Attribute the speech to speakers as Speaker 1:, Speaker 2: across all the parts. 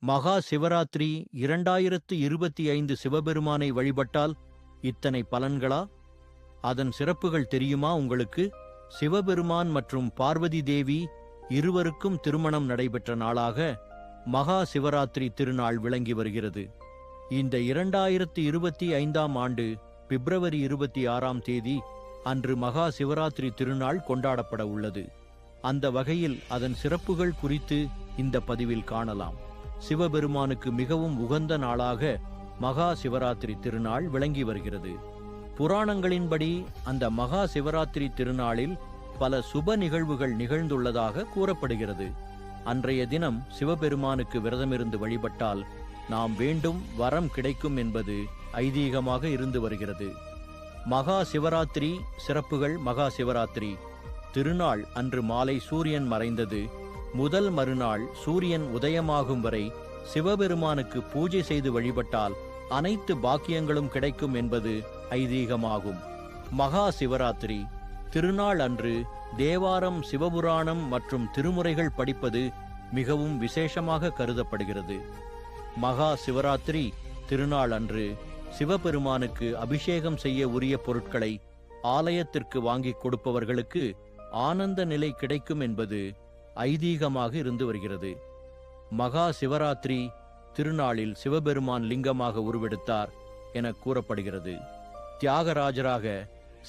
Speaker 1: மகா சிவராத்திரி 2025 சிவபெருமானை வழிபட்டால் இத்தனை பலன்களா? அதன் சிறப்புகள் தெரியுமா உங்களுக்கு? சிவபெருமான் மற்றும் பார்வதி தேவி இருவருக்கும் திருமணம் நடைபெற்ற நாளாக மகா சிவராத்திரி திருநாள் விளங்கி வருகிறது. இந்த 2025ஆம் ஆண்டு பிப்ரவரி 26ஆம் தேதி அன்று மகா சிவராத்திரி திருநாள் கொண்டாடப்பட உள்ளது. அந்த வகையில் அதன் சிறப்புகள் குறித்து இந்த பதிவில் காணலாம். சிவபெருமானுக்கு மிகவும் உகந்த நாளாக மகா சிவராத்திரி திருநாள் விளங்கி வருகிறது. புராணங்களின்படி அந்த மகா சிவராத்திரி திருநாளில் பல சுப நிகழ்வுகள் நிகழ்ந்துள்ளதாக கூறப்படுகிறது. அன்றைய தினம் சிவபெருமானுக்கு விரதமிருந்து வழிபட்டால் நாம் வேண்டும் வரம் கிடைக்கும் என்பது ஐதீகமாக இருந்து வருகிறது. மகா சிவராத்திரி சிறப்புகள். மகா சிவராத்திரி திருநாள் அன்று மாலை சூரியன் மறைந்தது முதல் மறுநாள் சூரியன் உதயமாகும் வரை சிவபெருமானுக்கு பூஜை செய்து வழிபட்டால் அனைத்து பாக்கியங்களும் கிடைக்கும் என்பது ஐதீகமாகும். மகா சிவராத்திரி திருநாள் அன்று தேவாரம், சிவபுராணம் மற்றும் திருமுறைகள் படிப்பது மிகவும் விசேஷமாக கருதப்படுகிறது. மகா சிவராத்திரி திருநாள் அன்று சிவபெருமானுக்கு அபிஷேகம் செய்ய உரிய பொருட்களை ஆலயத்திற்கு வாங்கிக் கொடுப்பவர்களுக்கு ஆனந்த நிலை கிடைக்கும் என்பது ஐதீகமாக இருந்து வருகிறது. மகா சிவராத்திரி திருநாளில் சிவபெருமான் லிங்கமாக உருவெடுத்தார் என கூறப்படுகிறது. தியாகராஜராக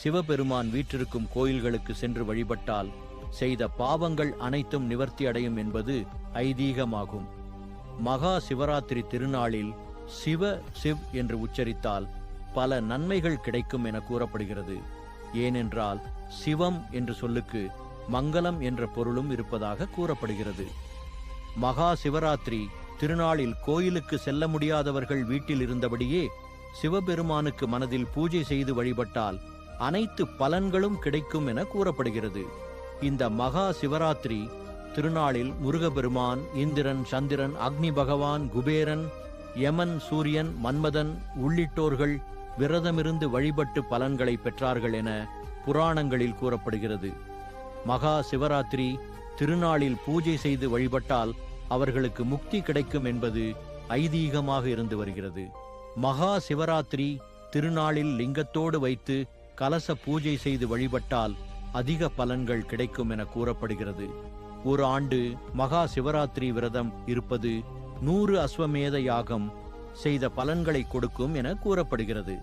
Speaker 1: சிவபெருமான் வீற்றிருக்கும் கோயில்களுக்கு சென்று வழிபட்டால் செய்த பாவங்கள் அனைத்தும் நிவர்த்தி அடையும் என்பது ஐதீகமாகும். மகா சிவராத்திரி திருநாளில் சிவ் என்று உச்சரித்தால் பல நன்மைகள் கிடைக்கும் என கூறப்படுகிறது. ஏனென்றால் சிவம் என்ற சொல்லுக்கு மங்களம் என்ற பொருளும் இருப்பதாக கூறப்படுகிறது. மகா சிவராத்திரி திருநாளில் கோயிலுக்கு செல்ல முடியாதவர்கள் வீட்டில் இருந்தபடியே சிவபெருமானுக்கு மனதில் பூஜை செய்து வழிபட்டால் அனைத்து பலன்களும் கிடைக்கும் என கூறப்படுகிறது. இந்த மகா சிவராத்திரி திருநாளில் முருகபெருமான், இந்திரன், சந்திரன், அக்னி பகவான், குபேரன், யமன், சூரியன், மன்மதன் உள்ளிட்டோர்கள் விரதமிருந்து வழிபட்டு பலன்களை பெற்றார்கள் என புராணங்களில் கூறப்படுகிறது. மகா சிவராத்திரி திருநாளில் பூஜை செய்து வழிபட்டால் அவர்களுக்கு முக்தி கிடைக்கும் என்பது ஐதீகமாக இருந்து வருகிறது. மகா சிவராத்திரி திருநாளில் லிங்கத்தோடு வைத்து கலச பூஜை செய்து வழிபட்டால் அதிக பலன்கள் கிடைக்கும் என கூறப்படுகிறது. ஒரு ஆண்டு மகா சிவராத்திரி விரதம் இருப்பது 100 அஸ்வமேத யாகம் செய்த பலன்களை கொடுக்கும் என கூறப்படுகிறது.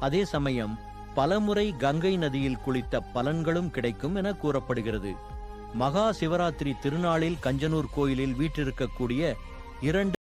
Speaker 1: அதே சமயம் பலமுறை கங்கை நதியில் குளித்த பலன்களும் கிடைக்கும் என கூறப்படுகிறது. மகா சிவராத்திரி திருநாளில் கஞ்சனூர் கோயிலில் வீற்றிருக்கக்கூடிய 2